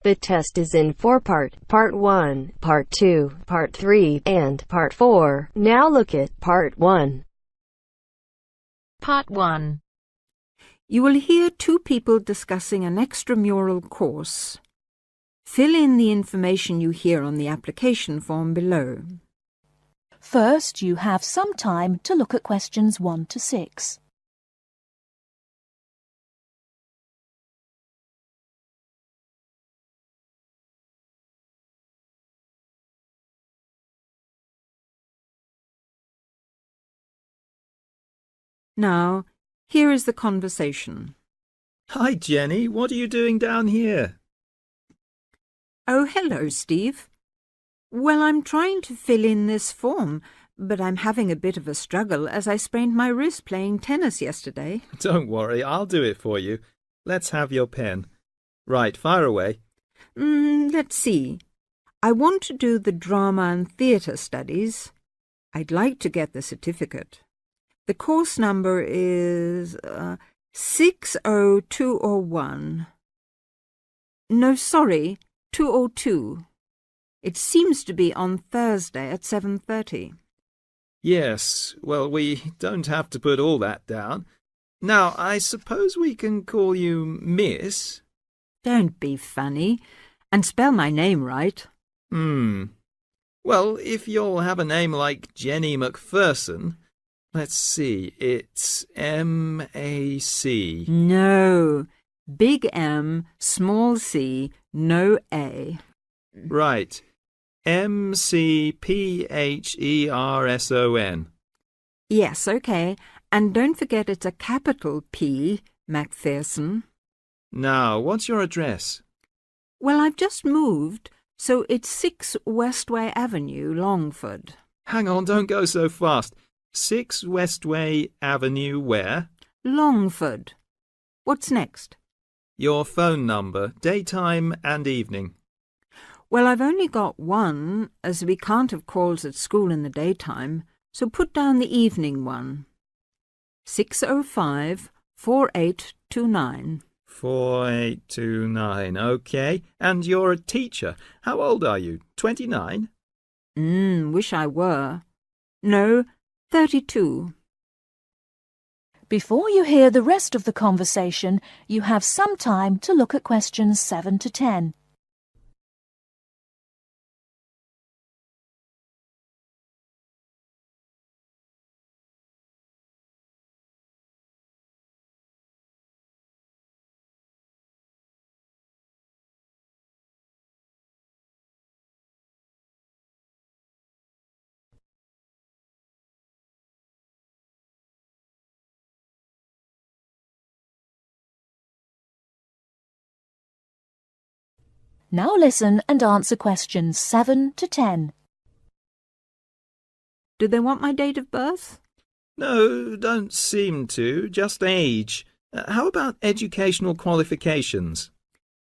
The test is in 4 parts: Part 1, Part 2, Part 3, and Part 4. Now look at Part 1. Part 1. You will hear two people discussing an extramural course. Fill in the information you hear on the application form below. First, you have some time to look at questions 1 to 6. Now, here is the conversation. Hi, Jenny. What are you doing down here? Oh, hello, Steve. Well, I'm trying to fill in this form, but I'm having a bit of a struggle as I sprained my wrist playing tennis yesterday. Don't worry, I'll do it for you. Let's have your pen. Right, fire away. Let's see. I want to do the drama and theatre studies. I'd like to get the certificate. The course number is 60201. No, sorry, 202. It seems to be on Thursday at 7:30. Yes, well, we don't have to put all that down. Now, I suppose we can call you Miss? Don't be funny, and spell my name right. Well, if you'll have a name like Jenny McPherson, let's see, it's M-A-C. No, big M, small c, no A. Right, M-C-P-H-E-R-S-O-N. Yes, okay, and don't forget it's a capital P, McPherson. Now, what's your address? Well, I've just moved, so it's 6 Westway Avenue, Longford. Hang on, don't go so fast. 6 Westway Avenue where? Longford. What's next? Your phone number, daytime and evening. Well, I've only got one, as we can't have calls at school in the daytime, so put down the evening one. 605-4829. 4829, OK. And you're a teacher. How old are you? 29? Wish I were. No, 32. Before you hear the rest of the conversation, you have some time to look at questions 7 to 10. Now listen and answer questions 7 to 10. Do they want my date of birth? No, don't seem to. Just age. How about educational qualifications?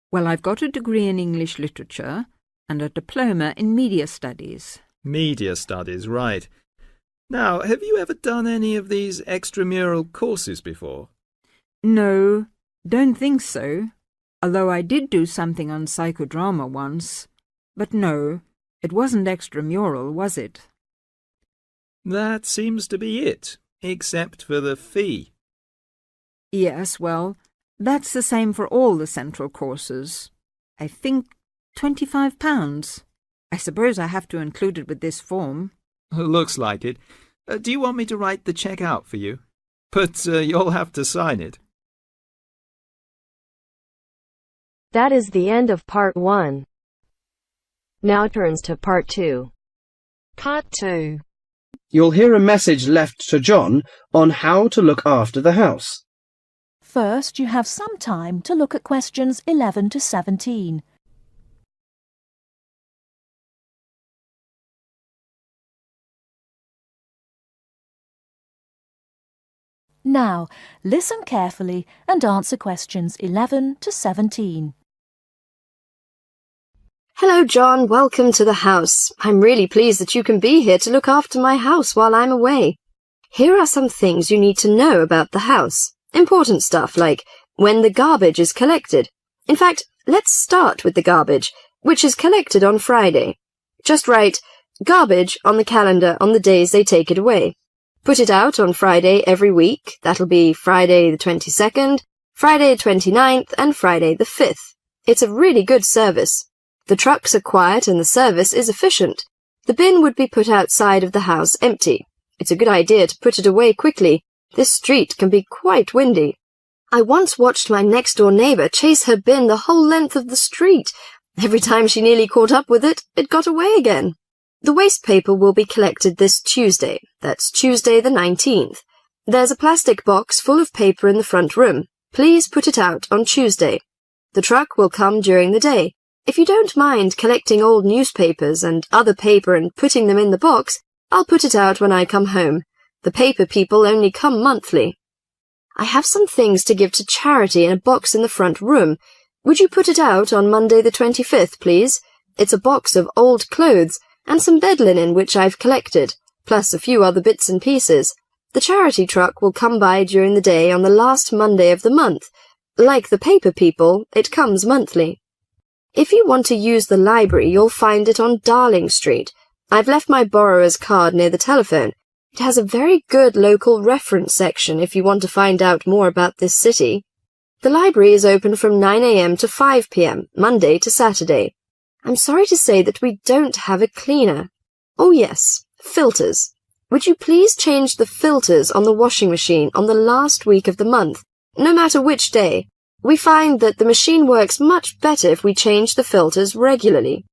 Well, I've got a degree in English literature and a diploma in media studies. Media studies, right. Now, have you ever done any of these extramural courses before? No, don't think so. Although I did do something on psychodrama once. But no, it wasn't extramural, was it? That seems to be it, except for the fee. Yes, well, that's the same for all the central courses. I think £25. I suppose I have to include it with this form. Looks like it. Do you want me to write the cheque out for you? But you'll have to sign it. That is the end of Part 1. Now turns to Part 2. Part 2. You'll hear a message left to John on how to look after the house. First, you have some time to look at questions 11 to 17. Now, listen carefully and answer questions 11 to 17. Hello, John. Welcome to the house. I'm really pleased that you can be here to look after my house while I'm away. Here are some things you need to know about the house. Important stuff like when the garbage is collected. In fact, Let's start with the garbage, which is collected on Friday. Just write garbage on the calendar on the days they take it away. Put it out on Friday every week. That'll be Friday the 22nd, Friday the 29th, and Friday the 5th. It's a really good service. The trucks are quiet and the service is efficient. The bin would be put outside of the house empty. It's a good idea to put it away quickly. This street can be quite windy. I once watched my next-door neighbour chase her bin the whole length of the street. Every time she nearly caught up with it, it got away again. The waste paper will be collected this Tuesday. That's Tuesday the 19th. There's a plastic box full of paper in the front room. Please put it out on Tuesday. The truck will come during the day. If you don't mind collecting old newspapers and other paper and putting them in the box, I'll put it out when I come home. The paper people only come monthly. I have some things to give to charity in a box in the front room. Would you put it out on Monday the 25th, please? It's a box of old clothes and some bed linen which I've collected, plus a few other bits and pieces. The charity truck will come by during the day on the last Monday of the month. Like the paper people, it comes monthly. If you want to use the library, you'll find it on Darling Street. I've left my borrower's card near the telephone. It has a very good local reference section if you want to find out more about this city. The library is open from 9 a.m. to 5 p.m., Monday to Saturday. I'm sorry to say that we don't have a cleaner. Oh yes, filters. Would you please change the filters on the washing machine on the last week of the month, no matter which day? We find that the machine works much better if we change the filters regularly.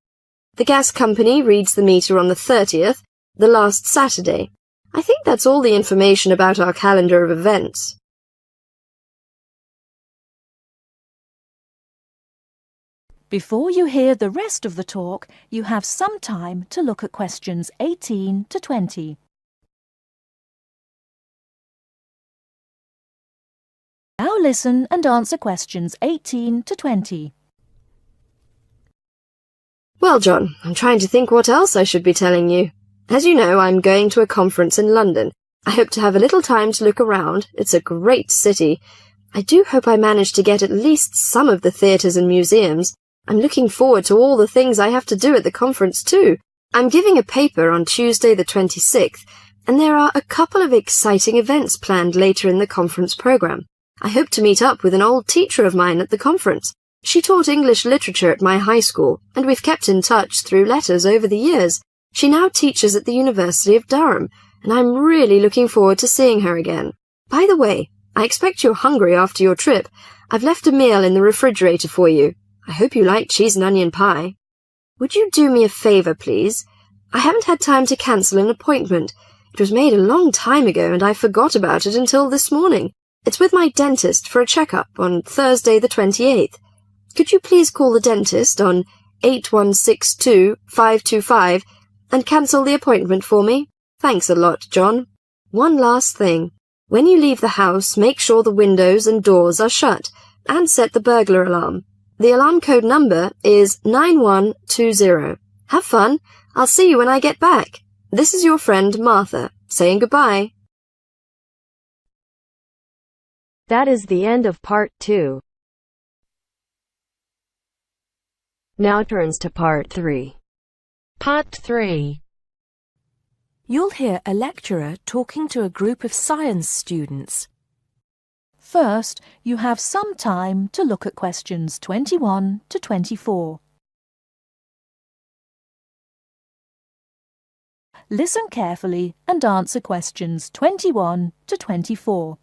The gas company reads the meter on the 30th, the last Saturday. I think that's all the information about our calendar of events. Before you hear the rest of the talk, you have some time to look at questions 18 to 20. Now listen and answer questions 18 to 20. Well, John, I'm trying to think what else I should be telling you. As you know, I'm going to a conference in London. I hope to have a little time to look around. It's a great city. I do hope I manage to get at least some of the theatres and museums. I'm looking forward to all the things I have to do at the conference too. I'm giving a paper on Tuesday the 26th, and there are a couple of exciting events planned later in the conference programme. I hope to meet up with an old teacher of mine at the conference. She taught English literature at my high school, and we've kept in touch through letters over the years. She now teaches at the University of Durham, and I'm really looking forward to seeing her again. By the way, I expect you're hungry after your trip. I've left a meal in the refrigerator for you. I hope you like cheese and onion pie. Would you do me a favour, please? I haven't had time to cancel an appointment. It was made a long time ago, and I forgot about it until this morning. It's with my dentist for a checkup on Thursday the 28th. Could you please call the dentist on 8162-525 and cancel the appointment for me? Thanks a lot, John. One last thing. When you leave the house, make sure the windows and doors are shut and set the burglar alarm. The alarm code number is 9120. Have fun. I'll see you when I get back. This is your friend Martha, saying goodbye. That is the end of part 2. Now turns to part 3. Part 3. You'll hear a lecturer talking to a group of science students. First, you have some time to look at questions 21 to 24. Listen carefully and answer questions 21 to 24.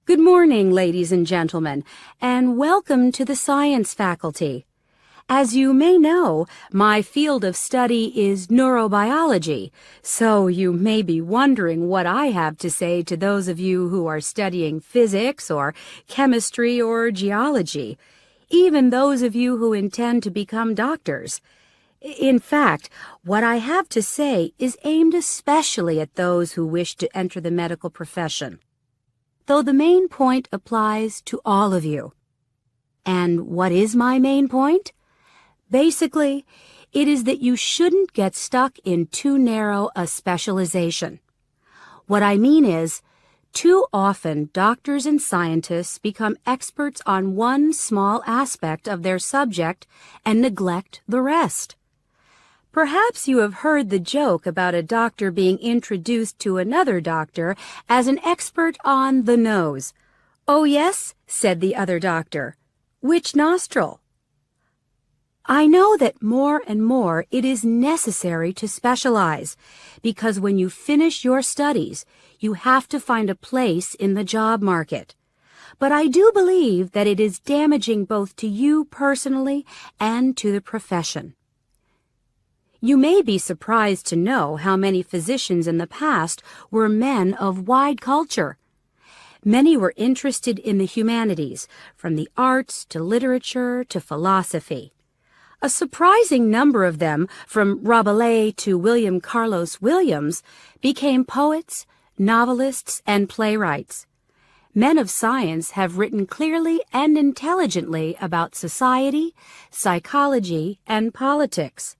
Good morning, ladies and gentlemen, and welcome to the Science Faculty. As you may know, my field of study is neurobiology, so you may be wondering what I have to say to those of you who are studying physics or chemistry or geology, even those of you who intend to become doctors. In fact, what I have to say is aimed especially at those who wish to enter the medical profession, though the main point applies to all of you. And what is my main point? Basically, it is that you shouldn't get stuck in too narrow a specialization. What I mean is, Too often, doctors and scientists become experts on one small aspect of their subject and neglect the rest. Perhaps you have heard the joke about a doctor being introduced to another doctor as an expert on the nose. "Oh, yes," said the other doctor. "Which nostril?" I know that more and more it is necessary to specialize, because when you finish your studies, you have to find a place in the job market. But I do believe that it is damaging both to you personally and to the profession. You may be surprised to know how many physicians in the past were men of wide culture. Many were interested in the humanities, from the arts to literature to philosophy. A surprising number of them, from Rabelais to William Carlos Williams, became poets, novelists, and playwrights. Men of science have written clearly and intelligently about society, psychology, and politics.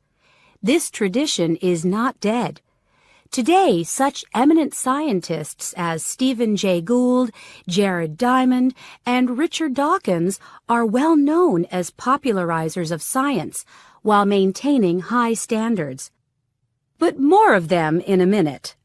This tradition is not dead. Today, such eminent scientists as Stephen Jay Gould, Jared Diamond, and Richard Dawkins are well known as popularizers of science while maintaining high standards. But more of them in a minute.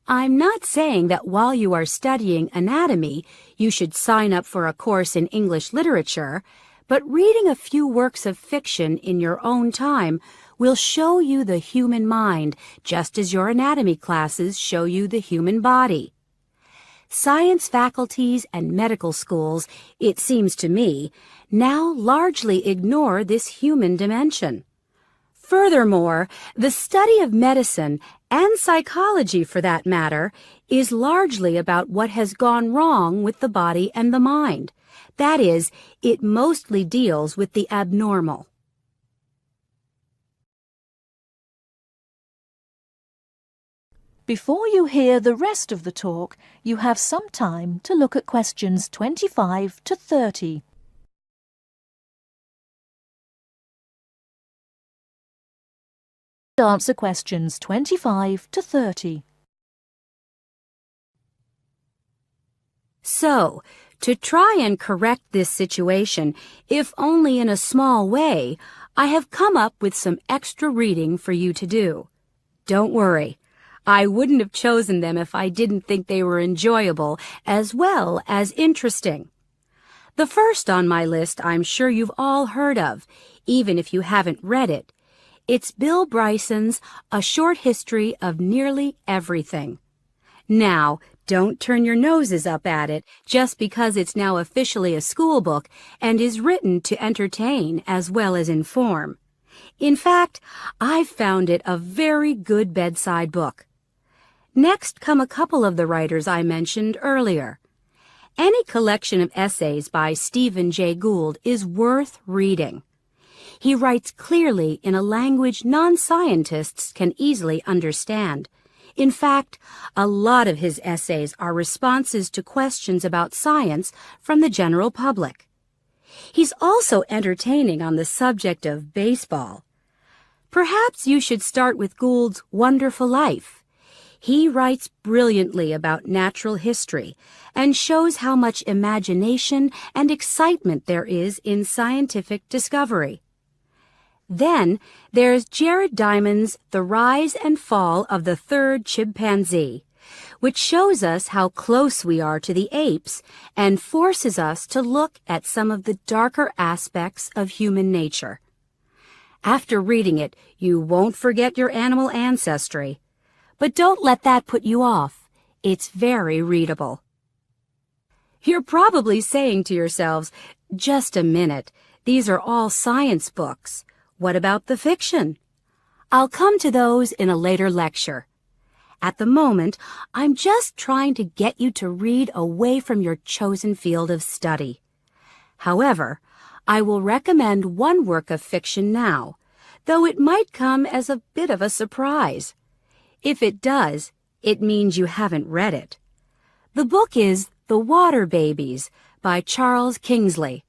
I'm not saying that while you are studying anatomy, you should sign up for a course in English literature, but reading a few works of fiction in your own time will show you the human mind, just as your anatomy classes show you the human body. Science faculties and medical schools, it seems to me, now largely ignore this human dimension. Furthermore, the study of medicine, and psychology for that matter, is largely about what has gone wrong with the body and the mind. That is, it mostly deals with the abnormal. Before you hear the rest of the talk, you have some time to look at questions 25 to 30. Answer questions 25 to 30. So, to try and correct this situation, if only in a small way, I have come up with some extra reading for you to do. Don't worry. I wouldn't have chosen them if I didn't think they were enjoyable as well as interesting. The first on my list I'm sure you've all heard of, even if you haven't read it. It's Bill Bryson's A Short History of Nearly Everything. Now, don't turn your noses up at it just because it's now officially a school book and is written to entertain as well as inform. In fact, I've found it a very good bedside book. Next come a couple of the writers I mentioned earlier. Any collection of essays by Stephen Jay Gould is worth reading. He writes clearly in a language non-scientists can easily understand. In fact, a lot of his essays are responses to questions about science from the general public. He's also entertaining on the subject of baseball. Perhaps you should start with Gould's Wonderful Life. He writes brilliantly about natural history and shows how much imagination and excitement there is in scientific discovery. Then there's Jared Diamond's The Rise and Fall of the Third Chimpanzee, which shows us how close we are to the apes and forces us to look at some of the darker aspects of human nature. After reading it, you won't forget your animal ancestry. But don't let that put you off. It's very readable. You're probably saying to yourselves, just a minute, these are all science books. What about the fiction? I'll come to those in a later lecture. At the moment, I'm just trying to get you to read away from your chosen field of study. However, I will recommend one work of fiction now, though it might come as a bit of a surprise. If it does, it means you haven't read it. The book is The Water Babies by Charles Kingsley.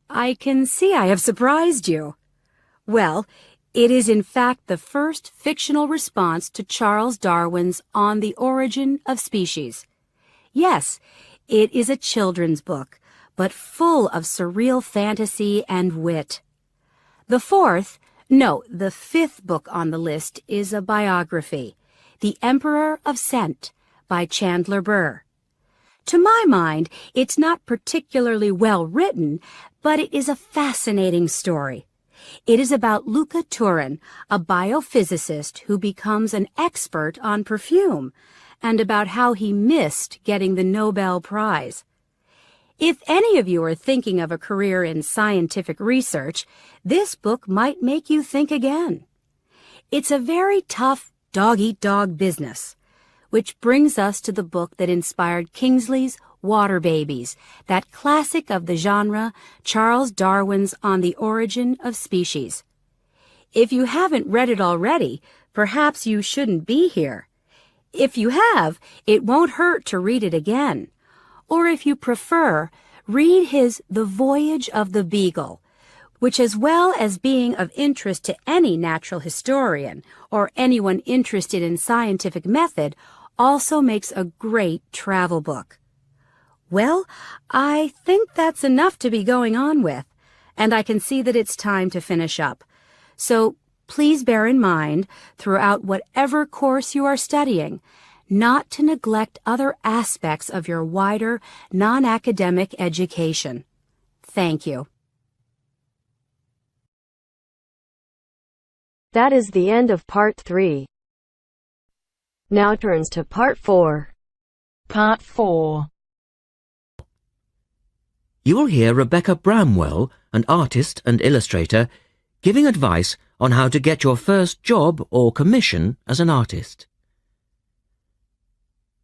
I can see I have surprised you. Well, it is in fact the first fictional response to Charles Darwin's On the Origin of Species. Yes, it is a children's book, but full of surreal fantasy and wit. The fifth book on the list is a biography, The Emperor of Scent by Chandler Burr. To my mind, it's not particularly well written, but it is a fascinating story. It is about Luca Turin, a biophysicist who becomes an expert on perfume, and about how he missed getting the Nobel Prize. If any of you are thinking of a career in scientific research, this book might make you think again. It's a very tough dog-eat-dog business, which brings us to the book that inspired Kingsley's Water Babies, that classic of the genre, Charles Darwin's On the Origin of Species. If you haven't read it already, perhaps you shouldn't be here. If you have, it won't hurt to read it again. Or if you prefer, read his The Voyage of the Beagle, which, as well as being of interest to any natural historian or anyone interested in scientific method, also makes a great travel book. Well, I think that's enough to be going on with, and I can see that it's time to finish up. So please bear in mind, throughout whatever course you are studying, not to neglect other aspects of your wider, non-academic education. Thank you. That is the end of Part 3. Now turns to Part 4. Part 4. You will hear Rebecca Bramwell, an artist and illustrator, giving advice on how to get your first job or commission as an artist.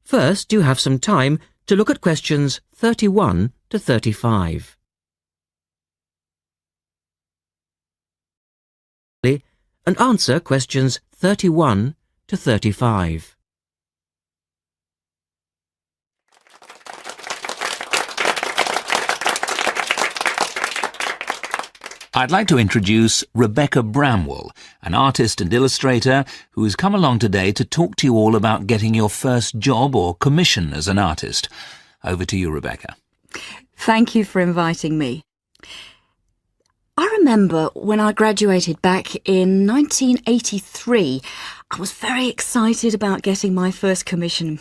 First, you have some time to look at questions 31 to 35. And answer questions 31 to 35. I'd like to introduce Rebecca Bramwell, an artist and illustrator who has come along today to talk to you all about getting your first job or commission as an artist. Over to you, Rebecca. Thank you for inviting me. I remember when I graduated back in 1983, I was very excited about getting my first commission.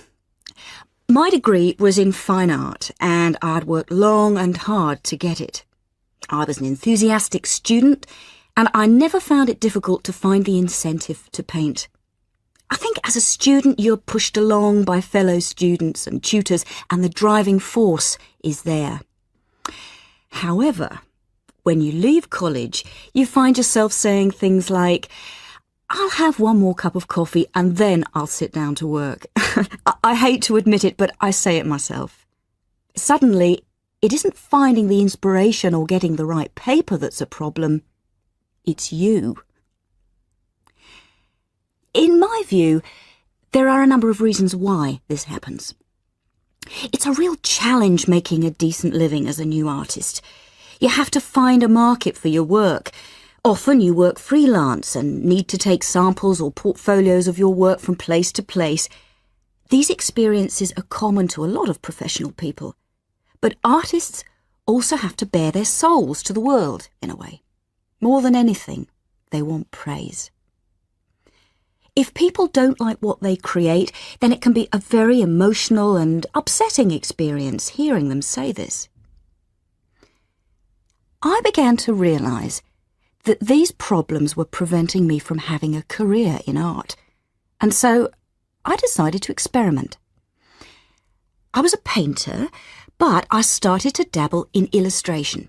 My degree was in fine art, and I'd worked long and hard to get it. I was an enthusiastic student, and I never found it difficult to find the incentive to paint. I think as a student you're pushed along by fellow students and tutors, and the driving force is there. However, when you leave college, you find yourself saying things like, I'll have one more cup of coffee and then I'll sit down to work. I hate to admit it, but I say it myself. Suddenly, it isn't finding the inspiration or getting the right paper that's a problem. It's you. In my view, there are a number of reasons why this happens. It's a real challenge making a decent living as a new artist. You have to find a market for your work. Often you work freelance and need to take samples or portfolios of your work from place to place. These experiences are common to a lot of professional people. But artists also have to bare their souls to the world, in a way. More than anything, they want praise. If people don't like what they create, then it can be a very emotional and upsetting experience hearing them say this. I began to realise that these problems were preventing me from having a career in art, and so I decided to experiment. I was a painter, but I started to dabble in illustration,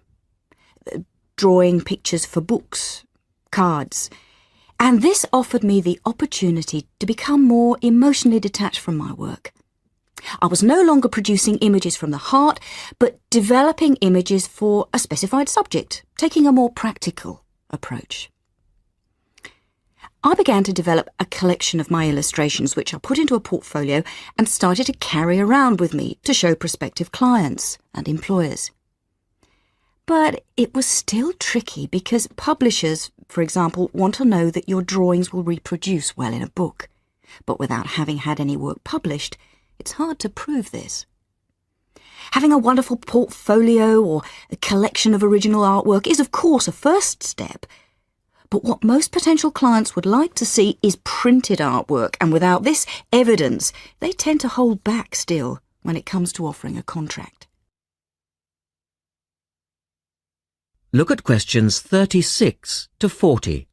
drawing pictures for books, cards, and this offered me the opportunity to become more emotionally detached from my work. I was no longer producing images from the heart, but developing images for a specified subject, taking a more practical approach. I began to develop a collection of my illustrations, which I put into a portfolio and started to carry around with me to show prospective clients and employers. But it was still tricky because publishers, for example, want to know that your drawings will reproduce well in a book. But without having had any work published, it's hard to prove this. Having a wonderful portfolio or a collection of original artwork is of course a first step, but what most potential clients would like to see is printed artwork, and without this evidence, they tend to hold back still when it comes to offering a contract. Look at questions 36 to 40.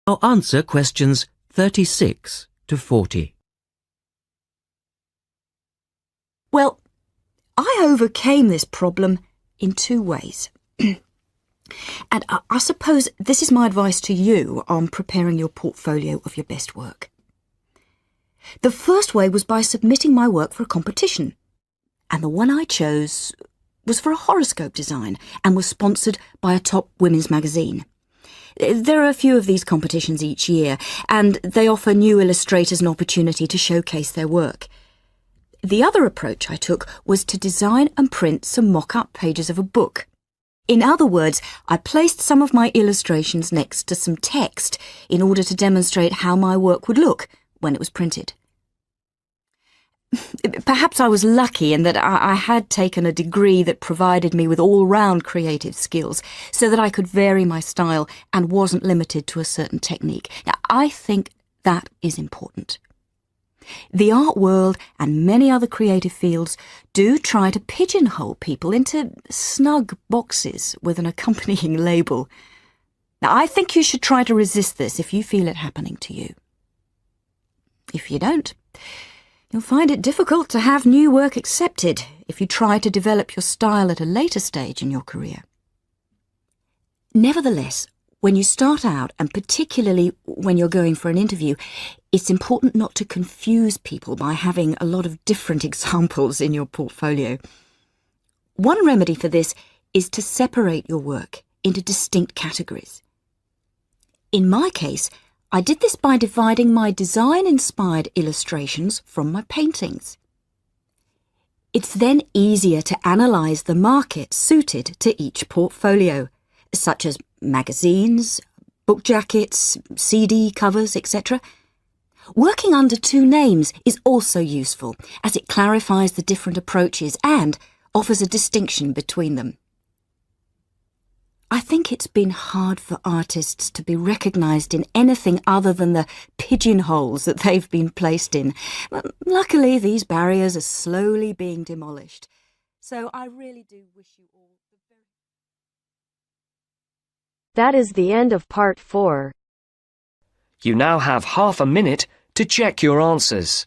Now answer questions 36 to 40. Well, I overcame this problem in two ways. And I suppose this is my advice to you on preparing your portfolio of your best work. The first way was by submitting my work for a competition, and the one I chose was for a horoscope design and was sponsored by a top women's magazine. There are a few of these competitions each year, and they offer new illustrators an opportunity to showcase their work. The other approach I took was to design and print some mock-up pages of a book. In other words, I placed some of my illustrations next to some text in order to demonstrate how my work would look when it was printed. Perhaps I was lucky in that I had taken a degree that provided me with all-round creative skills so that I could vary my style and wasn't limited to a certain technique. Now, I think that is important. The art world and many other creative fields do try to pigeonhole people into snug boxes with an accompanying label. Now, I think you should try to resist this if you feel it happening to you. If you don't, you'll find it difficult to have new work accepted if you try to develop your style at a later stage in your career. Nevertheless, when you start out, and particularly when you're going for an interview, it's important not to confuse people by having a lot of different examples in your portfolio. One remedy for this is to separate your work into distinct categories. In my case, I did this by dividing my design-inspired illustrations from my paintings. It's then easier to analyse the market suited to each portfolio, such as magazines, book jackets, CD covers, etc. Working under two names is also useful, as it clarifies the different approaches and offers a distinction between them. I think it's been hard for artists to be recognised in anything other than the pigeonholes that they've been placed in. But luckily, these barriers are slowly being demolished. So I really do wish you all the very... That is the end of part 4. You now have half a minute to check your answers.